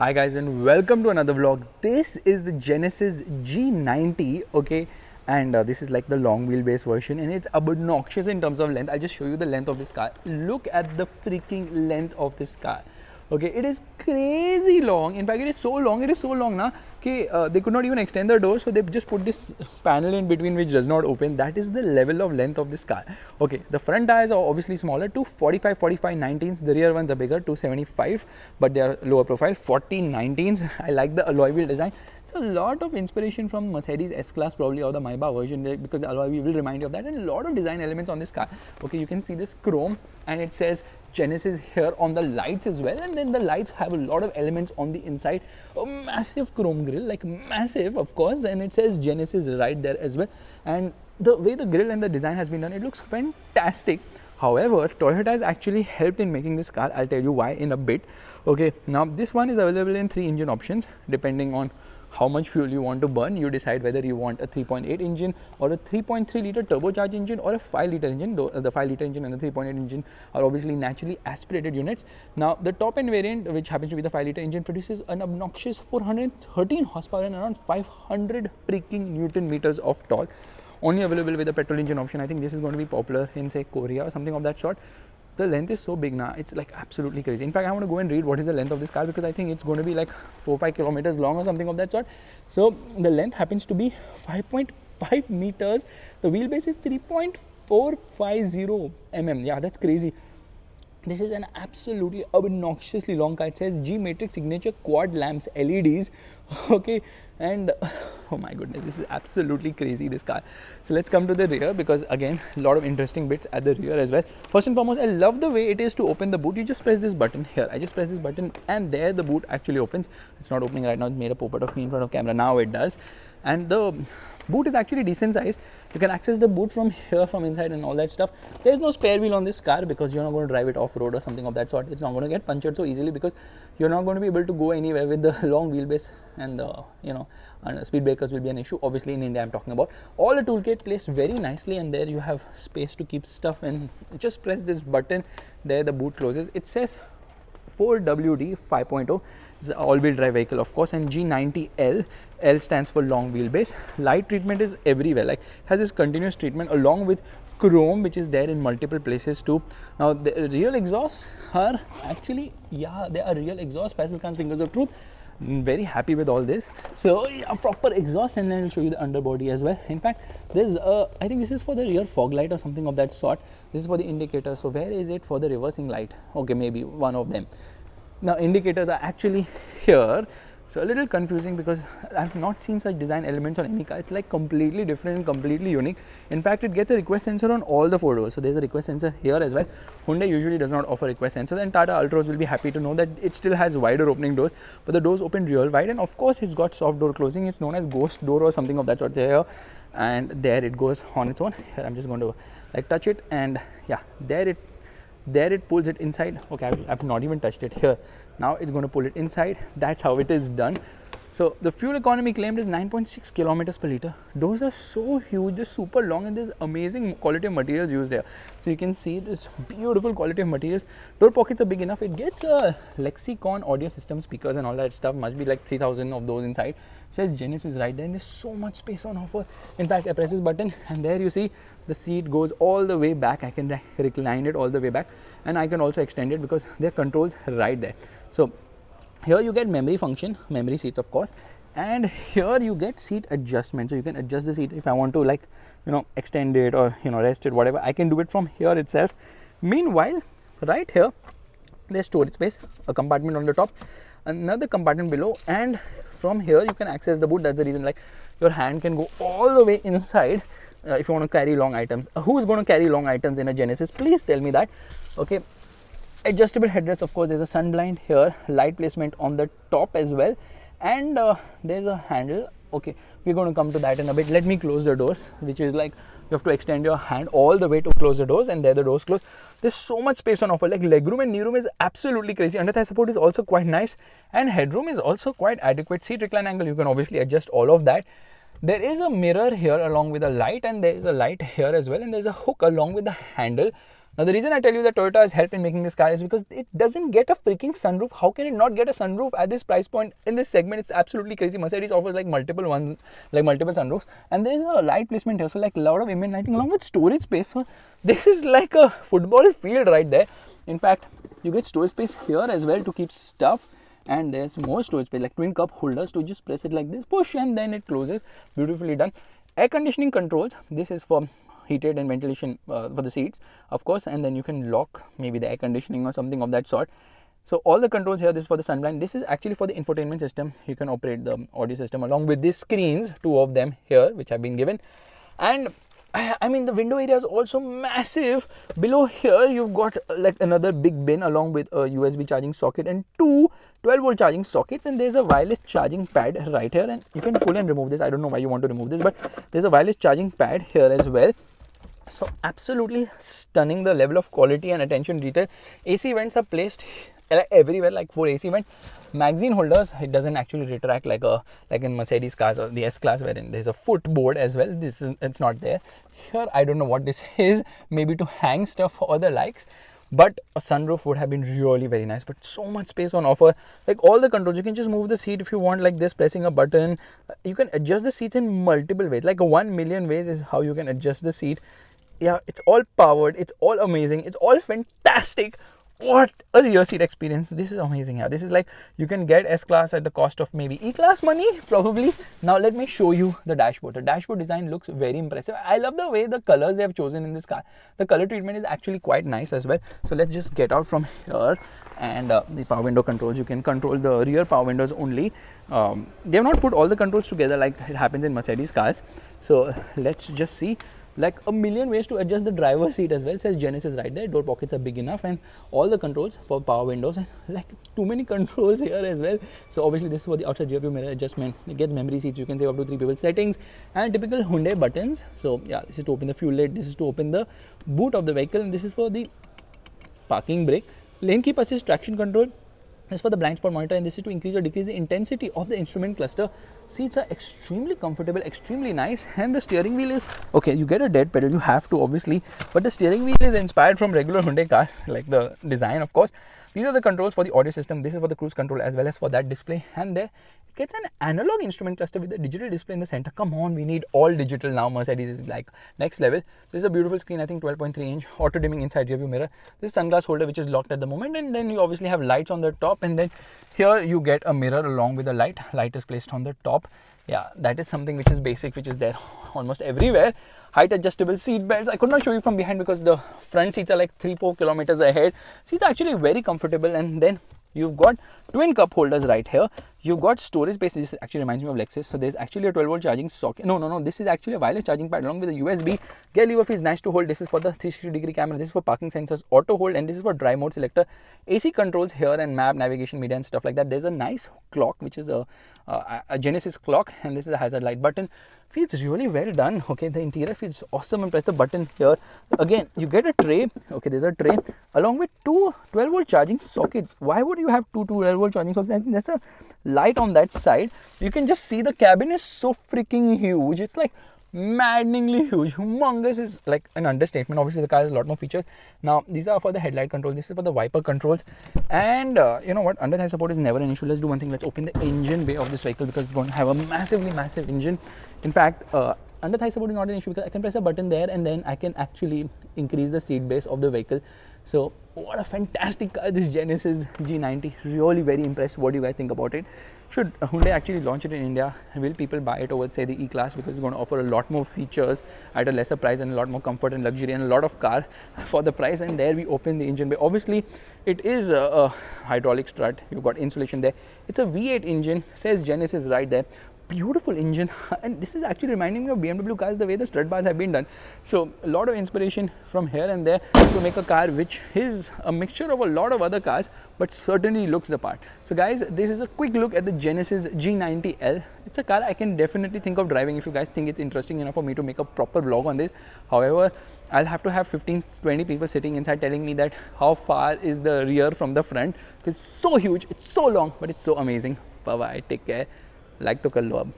Hi guys and welcome to another vlog. This is the Genesis G90, okay, and this is like the long wheelbase version and it's obnoxious in terms of length. I'll just show you the length of this car. Look at the freaking length of this car. Okay, it is crazy long. In fact, it is so long now they could not even extend the door, so they just put this panel in between which does not open. That is the level of length of this car. Okay, the front tires are obviously smaller, 245 19s. The rear ones are bigger, 275, but they are lower profile, 40 19s. I like the alloy wheel design. It's a lot of inspiration from Mercedes S-Class probably, or the Maybach version, because the alloy wheel will remind you of that, and a lot of design elements on this car. Okay, you can see this chrome and it says Genesis here on the lights as well, and then the lights have a lot of elements on the inside. A massive chrome grille, like massive of course, and it says Genesis right there as well. And the way the grille and the design has been done, it looks fantastic. However, Toyota has actually helped in making this car. I'll tell you why in a bit. Okay, now this one is available in 3 engine options depending on how much fuel you want to burn. You decide whether you want a 3.8 engine or a 3.3 liter turbocharged engine or a 5 liter engine. The 5 liter engine and the 3.8 engine are obviously naturally aspirated units. Now the top end variant, which happens to be the 5 liter engine, produces an obnoxious 413 horsepower and around 500 freaking Newton meters of torque. Only available with the petrol engine option. I think this is going to be popular in say Korea or something of that sort. The length is so big now, it's like absolutely crazy. In fact, I want to go and read what is the length of this car, because I think it's going to be like 4-5 kilometers long or something of that sort. So the length happens to be 5.5 meters. The wheelbase is 3.450 mm. Yeah, that's crazy. This is an absolutely obnoxiously long car. It says G Matrix Signature Quad Lamps LEDs. Okay, and oh my goodness, this is absolutely crazy, this car. So let's come to the rear, because again, a lot of interesting bits at the rear as well. First and foremost, I love the way it is to open the boot. You just press this button here. I just press this button and there the boot actually opens. It's not opening right now. It made a poppet of me in front of camera. Now it does. And the boot is actually decent size. You can access the boot from here, from inside and all that stuff. There's no spare wheel on this car because you're not going to drive it off-road or something of that sort. It's not going to get punctured so easily because you're not going to be able to go anywhere with the long wheelbase, and and speed breakers will be an issue. Obviously in India I'm talking about. All the toolkit placed very nicely, and there you have space to keep stuff in. Just press this button, there the boot closes. It says 4WD 5.0. It's an all-wheel drive vehicle, of course, and G90L. L stands for long wheelbase. Light treatment is everywhere. Like, has this continuous treatment along with chrome, which is there in multiple places too. Now the real exhausts are actually, yeah, they are real exhausts. Faisal Khan's fingers of truth. Very happy with all this. So a proper exhaust, and then I'll show you the underbody as well. In fact, there's I think this is for the rear fog light or something of that sort. This is for the indicator. So where is it for the reversing light? Okay, maybe one of them. Now indicators are actually here. So a little confusing because I've not seen such design elements on any car. It's like completely different and completely unique. In fact, it gets a request sensor on all the 4 doors. So there's a request sensor here as well. Hyundai usually does not offer request sensors, and Tata Ultros will be happy to know that it still has wider opening doors, but the doors open real wide. And of course, it's got soft door closing. It's known as ghost door or something of that sort there. And there it goes on its own. Here I'm just going to like touch it, and yeah, there it pulls it inside. Okay, I've not even touched it here. Now it's going to pull it inside. That's how it is done. So the fuel economy claimed is 9.6 kilometers per liter. Doors are so huge, they're super long, and there's amazing quality of materials used here. So you can see this beautiful quality of materials. Door pockets are big enough. It gets a Lexicon audio system, speakers and all that stuff. Must be like 3,000 of those inside. It says Genesis right there, and there's so much space on offer. In fact, I press this button and there you see the seat goes all the way back. I can recline it all the way back, and I can also extend it because there are controls right there. So here you get memory function, memory seats of course, and here you get seat adjustment. So you can adjust the seat if I want to, like, extend it or rest it, whatever. I can do it from here itself. Meanwhile, right here there's storage space, a compartment on the top, another compartment below, and from here you can access the boot. That's the reason, like, your hand can go all the way inside if you want to carry long items. Who is going to carry long items in a Genesis? Please tell me that. Okay, adjustable headrest, of course. There's a sun blind here, light placement on the top as well, and there's a handle. Okay, we're going to come to that in a bit. Let me close the doors, which is like you have to extend your hand all the way to close the doors, and there the doors close. There's so much space on offer. Like, legroom and kneeroom is absolutely crazy. Under thigh support is also quite nice, and headroom is also quite adequate. Seat recline angle, you can obviously adjust all of that. There is a mirror here along with a light, and there is a light here as well, and there's a hook along with the handle. Now the reason I tell you that Toyota has helped in making this car is because it doesn't get a freaking sunroof. How can it not get a sunroof at this price point in this segment? It's absolutely crazy. Mercedes offers like multiple ones, like multiple sunroofs, and there's a light placement here, so like a lot of ambient lighting along with storage space. So this is like a football field right there. In fact, you get storage space here as well to keep stuff, and there's more storage space like twin cup holders to just press it like this, push, and then it closes. Beautifully done. Air conditioning controls. This is for heated and ventilation for the seats, of course, and then you can lock maybe the air conditioning or something of that sort. So all the controls here. This is for the sunblind. This is actually for the infotainment system. You can operate the audio system along with these screens, 2 of them here, which have been given. And I mean, the window area is also massive. Below here you've got like another big bin along with a USB charging socket and 2 12-volt charging sockets, and there's a wireless charging pad right here, and you can pull and remove this. I don't know why you want to remove this, but there's a wireless charging pad here as well. So absolutely stunning, the level of quality and attention detail. AC vents are placed everywhere, like 4 AC vent. Magazine holders, it doesn't actually retract like in Mercedes cars or the S class, wherein there's a footboard as well. It's not there here. I don't know what this is, maybe to hang stuff or the likes, but a sunroof would have been really very nice. But so much space on offer. Like all the controls, you can just move the seat if you want, like this, pressing a button. You can adjust the seats in multiple ways, like 1 million ways is how you can adjust the seat. Yeah, it's all powered, it's all amazing, it's all fantastic. What a rear seat experience. This is amazing. Yeah, this is like you can get S class at the cost of maybe E class money probably. Now let me show you the dashboard. The dashboard design looks very impressive. I love the way the colors they have chosen in this car. The color treatment is actually quite nice as well. So let's just get out from here, and the power window controls, you can control the rear power windows only. They have not put all the controls together like it happens in Mercedes cars. So let's just see. Like a million ways to adjust the driver's seat as well. It says Genesis right there. Door pockets are big enough, and all the controls for power windows, and like too many controls here as well. So obviously this is for the outside rear view mirror adjustment. It gets memory seats. You can save up to 3 people. Settings and typical Hyundai buttons. So yeah, this is to open the fuel lid. This is to open the boot of the vehicle, and this is for the parking brake. Lane keep assist, traction control. This is for the blind spot monitor, and this is to increase or decrease the intensity of the instrument cluster. Seats are extremely comfortable, extremely nice, and the steering wheel is okay. You get a dead pedal, you have to obviously, but the steering wheel is inspired from regular Hyundai cars, like the design, of course. These are the controls for the audio system. This is for the cruise control as well as for that display, and there it gets an analog instrument cluster with a digital display in the center. Come on, we need all digital now. Mercedes is like next level. This is a beautiful screen, I think 12.3 inch, auto dimming inside rear view mirror. This sunglass holder which is locked at the moment, and then you obviously have lights on the top, and then here you get a mirror along with a light. Light is placed on the top. Yeah, that is something which is basic, which is there almost everywhere. Height adjustable seat belts. I could not show you from behind because the front seats are like 3-4 kilometers ahead. Seats are actually very comfortable, and then you've got twin cup holders right here. You've got storage space. This actually reminds me of Lexus. So there's actually a 12-volt charging socket. No. This is actually a wireless charging pad along with a USB. Gear lever feels nice to hold. This is for the 360-degree camera. This is for parking sensors, auto hold, and this is for drive mode selector. AC controls here, and map, navigation, media, and stuff like that. There's a nice clock, which is a Genesis clock, and this is a hazard light button. Feels really well done. Okay, the interior feels awesome, and press the button here. Again, you get a tray. Okay, there's a tray along with 2 12-volt charging sockets. Why would you have 2 12-volt charging sockets? I think there's a light on that side. You can just see the cabin is so freaking huge. It's like maddeningly huge. Humongous is like an understatement. Obviously the car has a lot more features. Now these are for the headlight control, this is for the wiper controls, and you know what, under thigh support is never an issue. Let's do one thing. Let's open the engine bay of this vehicle because it's going to have a massive engine. In fact, under thigh support is not an issue because I can press a button there, and then I can actually increase the seat base of the vehicle. So what a fantastic car, this Genesis G90. Really very impressed. What do you guys think about it? Should Hyundai actually launch it in India? Will people buy it over, say, the E-Class, because it's going to offer a lot more features at a lesser price and a lot more comfort and luxury and a lot of car for the price? And there we open the engine bay. Obviously it is a hydraulic strut. You've got insulation there. It's a V8 engine, says Genesis right there. Beautiful engine, and this is actually reminding me of BMW cars, the way the strut bars have been done. So a lot of inspiration from here and there to make a car which is a mixture of a lot of other cars but certainly looks the part. So guys, this is a quick look at the Genesis G90L. It's a car I can definitely think of driving if you guys think it's interesting enough for me to make a proper vlog on this. However, I'll have to have 15-20 people sitting inside telling me that how far is the rear from the front, because it's so huge, it's so long, but it's so amazing. Bye bye, take care. Like तो कर लो अब.